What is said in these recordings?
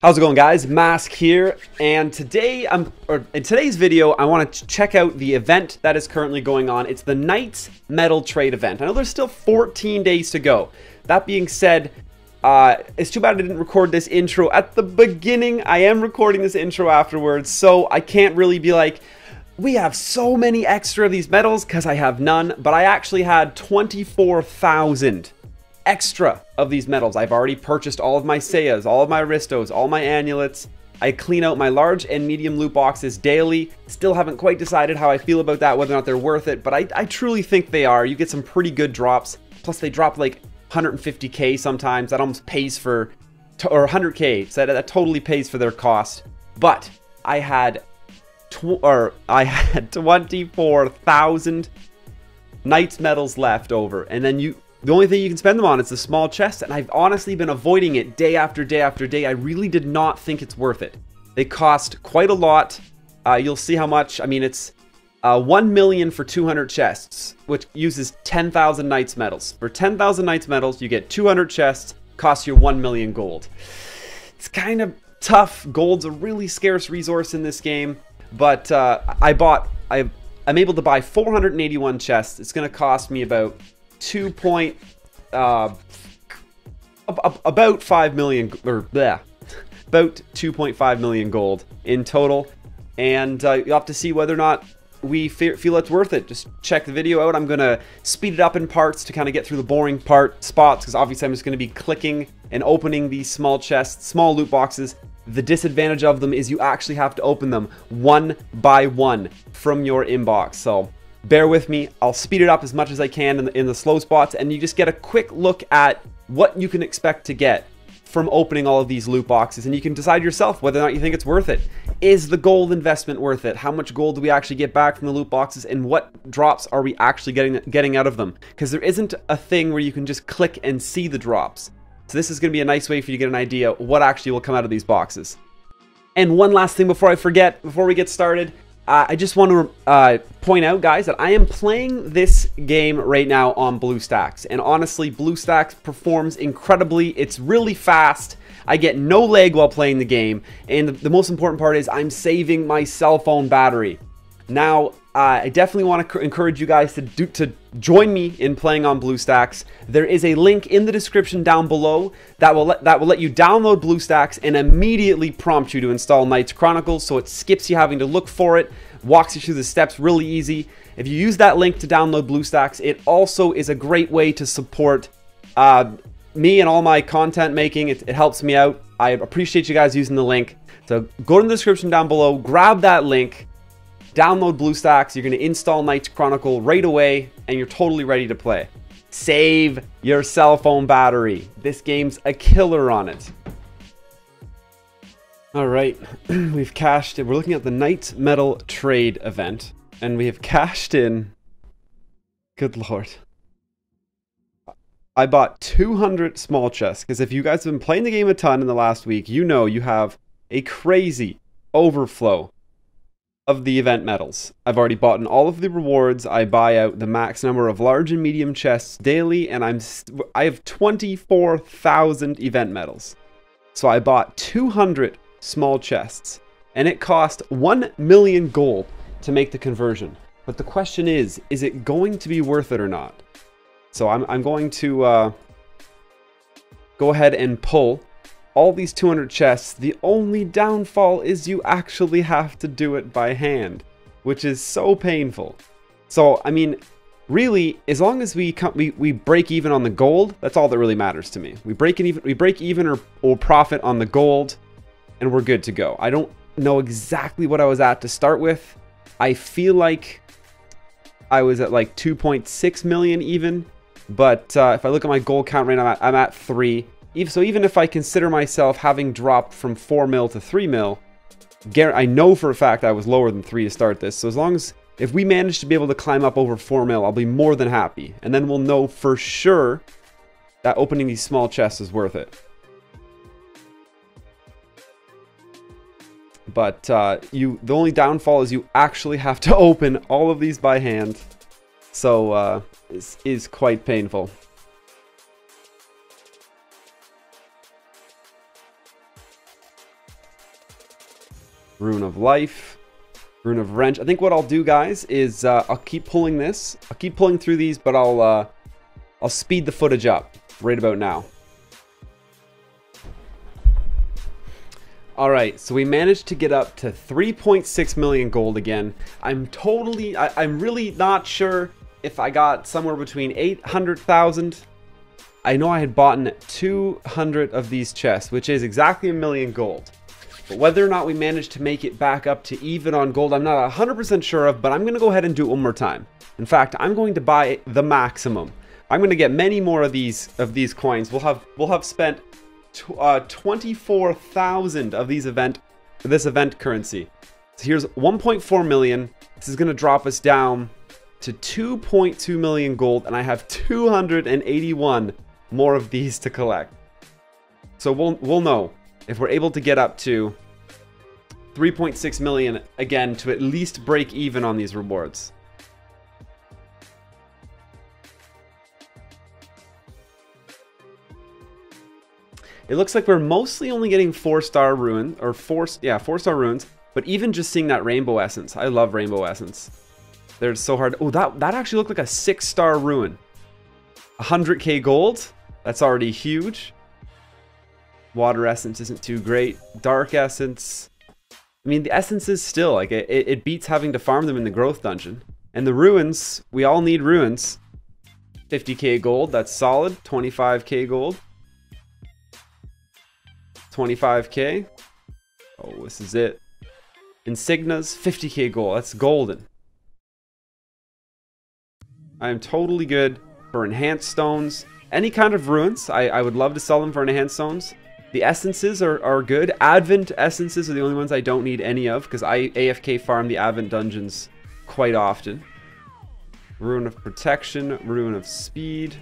How's it going, guys? Mask here, and today in today's video I want to check out the event that is currently going on. It's the Knight's Medal Trade event. I know there's still 14 days to go. That being said, it's too bad I didn't record this intro at the beginning. I am recording this intro afterwards, so I can't really be like, we have so many extra of these medals, because I have none, but I actually had 24,000 extra of these medals. I've already purchased all of my Seiyas, all of my Aristos, all my Amulets. I clean out my large and medium loot boxes daily. Still haven't quite decided how I feel about that, whether or not they're worth it, but I truly think they are. You get some pretty good drops. Plus they drop like 150k sometimes. That almost pays for, or 100k, so that totally pays for their cost. But I had 24,000 Knight's medals left over, and then the only thing you can spend them on is the small chest, and I've honestly been avoiding it day after day after day. I really did not think it's worth it. They cost quite a lot. You'll see how much. I mean, it's 1 million for 200 chests, which uses 10,000 Knight's medals. For 10,000 Knight's medals, you get 200 chests, costs you 1 million gold. It's kind of tough. Gold's a really scarce resource in this game, but I'm able to buy 481 chests. It's going to cost me about about 5 million, or bleh, about 2.5 million gold in total, and you'll have to see whether or not we feel it's worth it. Just check the video out. I'm gonna speed it up in parts to kind of get through the boring spots, because obviously I'm just going to be clicking and opening these small chests, small loot boxes. The disadvantage of them is you actually have to open them one by one from your inbox, so bear with me. I'll speed it up as much as I can in the slow spots, and you just get a quick look at what you can expect to get from opening all of these loot boxes, and you can decide yourself whether or not you think it's worth it. Is the gold investment worth it? How much gold do we actually get back from the loot boxes, and what drops are we actually getting out of them? Because there isn't a thing where you can just click and see the drops. So this is going to be a nice way for you to get an idea what actually will come out of these boxes. And one last thing before I forget, before we get started, I just want to point out, guys, that I am playing this game right now on BlueStacks, and honestly, BlueStacks performs incredibly. It's really fast. I get no lag while playing the game, and the most important part is I'm saving my cell phone battery. Now, I definitely want to encourage you guys to join me in playing on BlueStacks. There is a link in the description down below that will let you download BlueStacks and immediately prompt you to install Knight's Chronicle, so it skips you having to look for it, walks you through the steps really easy. If you use that link to download BlueStacks, it also is a great way to support me and all my content making. It helps me out. I appreciate you guys using the link. So go to the description down below, grab that link, download BlueStacks. You're going to install Knight's Chronicle right away, and you're totally ready to play. Save your cell phone battery. This game's a killer on it. Alright, we've cashed in. We're looking at the Knight's Medal Trade event, and we have cashed in. Good lord. I bought 200 small chests, because if you guys have been playing the game a ton in the last week, you know you have a crazy overflow of the event medals. I've already bought in all of the rewards. I buy out the max number of large and medium chests daily, and I have 24,000 event medals. So I bought 200 small chests, and it cost 1 million gold to make the conversion. But the question is it going to be worth it or not? So I'm going to go ahead and pull all these 200 chests. The only downfall is you actually have to do it by hand, which is so painful. So, I mean, really, as long as we break even on the gold, that's all that really matters to me. We break even or profit on the gold, and we're good to go. I don't know exactly what I was at to start with. I feel like I was at like 2.6 million even, but if I look at my gold count right now, I'm at 3. So even if I consider myself having dropped from 4 mil to 3 mil, I know for a fact I was lower than 3 to start this. So as long as, if we manage to be able to climb up over 4 mil, I'll be more than happy. And then we'll know for sure that opening these small chests is worth it. But the only downfall is you actually have to open all of these by hand. So this is quite painful. Rune of Life, Rune of Wrench. I think what I'll do, guys, is I'll keep pulling this. I'll keep pulling through these, but I'll speed the footage up right about now. Alright, so we managed to get up to 3.6 million gold again. I'm really not sure if I got somewhere between 800,000. I know I had bought 200 of these chests, which is exactly a million gold. But whether or not we managed to make it back up to even on gold, I'm not 100% sure of, but I'm going to go ahead and do it one more time. In fact, I'm going to buy the maximum. I'm going to get many more of these coins. We'll have spent 24,000 of this event currency. So here's 1.4 million. This is going to drop us down to 2.2 million gold, and I have 281 more of these to collect. So we'll know if we're able to get up to 3.6 million again to at least break even on these rewards. It looks like we're mostly only getting 4-star ruin, or 4-star runes, but even just seeing that rainbow essence. I love rainbow essence. They're so hard. Oh, that actually looked like a 6-star ruin. 100k gold. That's already huge. Water essence isn't too great. Dark essence. I mean, the essences still, like, it beats having to farm them in the growth dungeon. And the ruins, we all need ruins. 50k gold, that's solid. 25k gold. 25k. Oh, this is it. Insignias, 50k gold. That's golden. I am totally good for enhanced stones. Any kind of ruins, I would love to sell them for enhanced stones. The essences are good. Advent essences are the only ones I don't need any of, because I AFK farm the Advent dungeons quite often. Rune of Protection, Rune of Speed.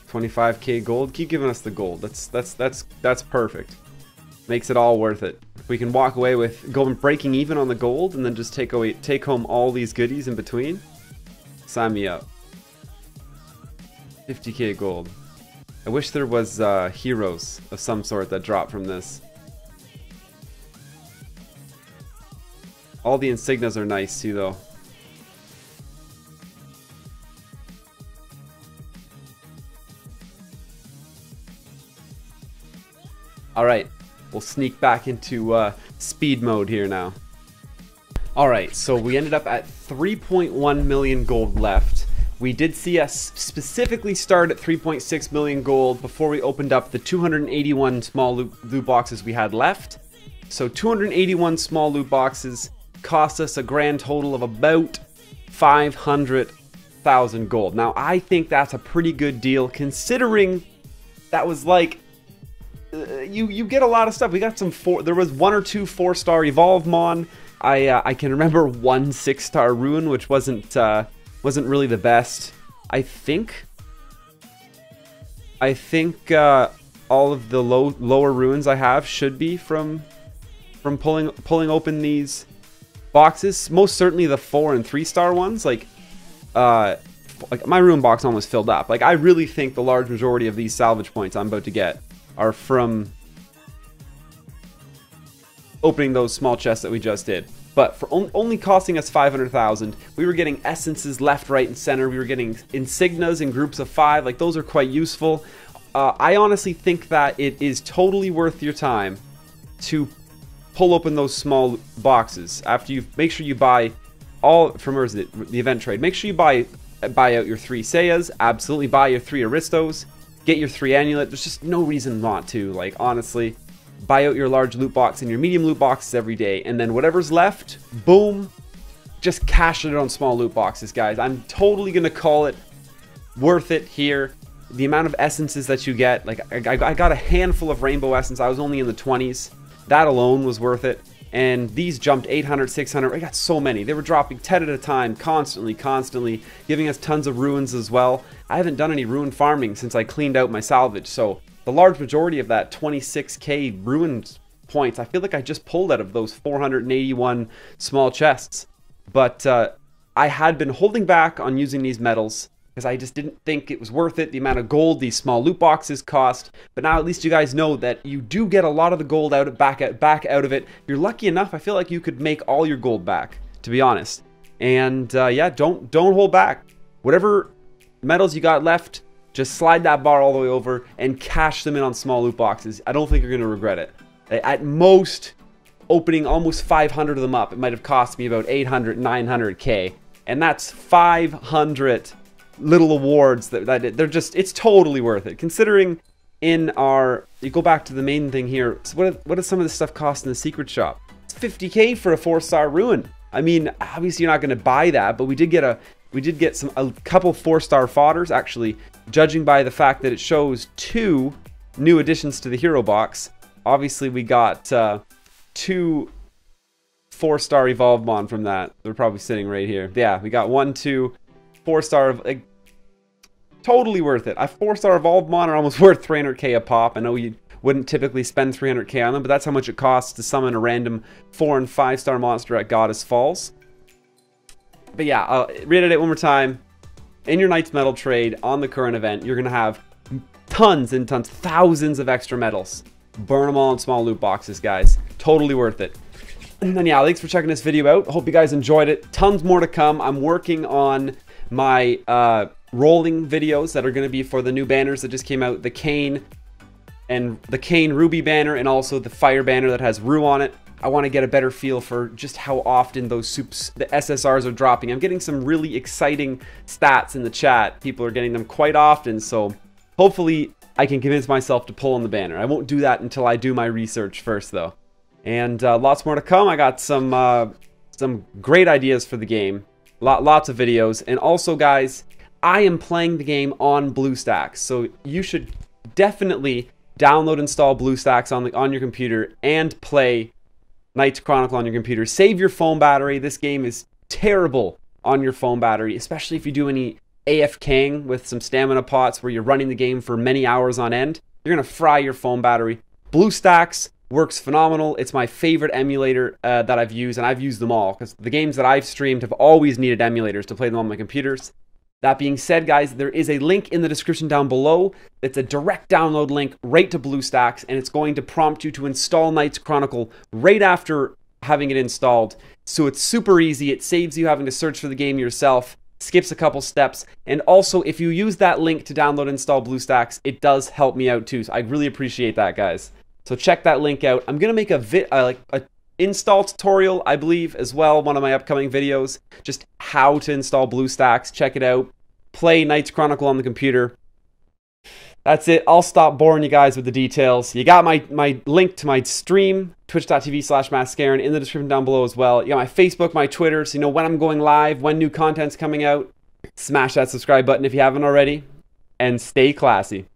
$25k gold. Keep giving us the gold. That's perfect. Makes it all worth it. If we can walk away with breaking even on the gold and then just take home all these goodies in between, sign me up. 50k gold. I wish there was heroes of some sort that drop from this. All the insignias are nice too, though. Alright, we'll sneak back into speed mode here now. Alright, so we ended up at 3.1 million gold left. We did see us specifically start at 3.6 million gold before we opened up the 281 small loot boxes we had left. So 281 small loot boxes cost us a grand total of about 500,000 gold. Now, I think that's a pretty good deal considering that was like you get a lot of stuff. We got there was 1 or 2 4-star evolve mon. I can remember 1 6-star ruin, which wasn't really the best. I think all of the lower ruins I have should be from pulling open these boxes. Most certainly the 4 and 3-star ones. Like my ruin box almost filled up. Like, I really think the large majority of these salvage points I'm about to get are from opening those small chests that we just did. But for only costing us 500,000, we were getting essences left, right, and center. We were getting insignias in groups of 5. Like, those are quite useful. I honestly think that it is totally worth your time to pull open those small boxes after you make sure you buy all from the event trade. Make sure you buy out your 3 Saiyas. Absolutely buy your 3 Aristos. Get your 3 Amulet. There's just no reason not to. Like, honestly, buy out your large loot box and your medium loot boxes every day, and then whatever's left, boom, just cash it on small loot boxes, guys. I'm totally gonna call it worth it here. The amount of essences that you get, like, I got a handful of rainbow essence. I was only in the 20s. That alone was worth it. And these jumped 800, 600. I got so many. They were dropping 10 at a time, constantly, giving us tons of ruins as well. I haven't done any ruin farming since I cleaned out my salvage, so the large majority of that 26k ruined points, I feel like I just pulled out of those 481 small chests. But I had been holding back on using these medals because I just didn't think it was worth it, the amount of gold these small loot boxes cost. But now at least you guys know that you do get a lot of the gold back out of it. If you're lucky enough, I feel like you could make all your gold back, to be honest. And yeah, don't hold back. Whatever medals you got left, just slide that bar all the way over and cash them in on small loot boxes. I don't think you're going to regret it. At most, opening almost 500 of them up, it might have cost me about 800, 900k. And that's 500 little awards that they're just, it's totally worth it. Considering in our, you go back to the main thing here, so what does some of this stuff cost in the secret shop? It's 50k for a 4-star ruin. I mean, obviously you're not going to buy that, but we did get a couple 4-star fodders, actually, judging by the fact that it shows 2 new additions to the hero box. Obviously we got 2 4-star evolve mon from that. They're probably sitting right here. Yeah, we got 1, 2, 4-star, like, totally worth it. A 4-star evolve mon are almost worth 300k a pop. I know you wouldn't typically spend 300k on them, but that's how much it costs to summon a random 4- and 5-star monster at Goddess Falls. But yeah, I'll read it one more time. In your Knight's Medal trade on the current event, you're going to have tons and tons, thousands of extra medals. Burn them all in small loot boxes, guys. Totally worth it. And then yeah, thanks for checking this video out. Hope you guys enjoyed it. Tons more to come. I'm working on my rolling videos that are going to be for the new banners that just came out. The Kane and the Kane Ruby banner, and also the Fire banner that has Rue on it. I want to get a better feel for just how often the SSRs are dropping. I'm getting some really exciting stats in the chat. People are getting them quite often, so hopefully I can convince myself to pull on the banner. I won't do that until I do my research first, though. And lots more to come. I got some great ideas for the game. Lots of videos. And also, guys, I am playing the game on BlueStacks, so you should definitely download, install BlueStacks on your computer and play Knight's Chronicle on your computer. Save your phone battery. This game is terrible on your phone battery, especially if you do any AFKing with some stamina pots where you're running the game for many hours on end. You're going to fry your phone battery. BlueStacks works phenomenal. It's my favorite emulator that I've used, and I've used them all because the games that I've streamed have always needed emulators to play them on my computers. That being said, guys, there is a link in the description down below. It's a direct download link right to BlueStacks, and it's going to prompt you to install Knight's Chronicle right after having it installed. So it's super easy. It saves you having to search for the game yourself, skips a couple steps, and also if you use that link to download and install BlueStacks, it does help me out too. So I really appreciate that, guys. So check that link out. I'm gonna make a install tutorial, I believe, as well, one of my upcoming videos, just how to install BlueStacks. Check it out. Play Knight's Chronicle on the computer. That's it. I'll stop boring you guys with the details. You got my link to my stream, twitch.tv/MasKScarin, in the description down below as well. You got my Facebook, my Twitter, so you know when I'm going live, when new content's coming out. Smash that subscribe button if you haven't already, and stay classy.